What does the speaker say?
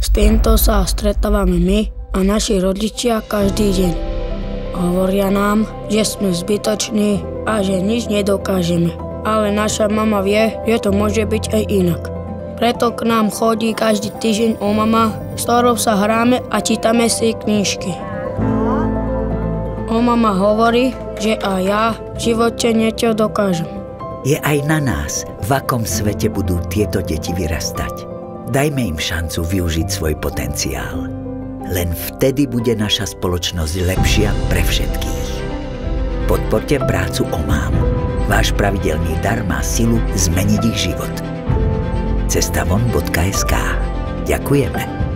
S týmto sa stretávame my a naši rodičia každý deň. Hovoria nám, že sme zbytoční a že nič nedokážeme. Ale naša mama vie, že to môže byť aj inak. Preto k nám chodí každý týždeň mama, s ktorou sa hráme a čítame si knižky. Mama hovorí, že aj ja v živote niečo dokážem. Je aj na nás, v akom svete budú tieto deti vyrastať. Dajme im šancu využiť svoj potenciál. Len vtedy bude naša spoločnosť lepšia pre všetkých. Podporte prácu OMAM. Váš pravidelný dar má silu zmeniť ich život. cestavon.sk. Ďakujeme.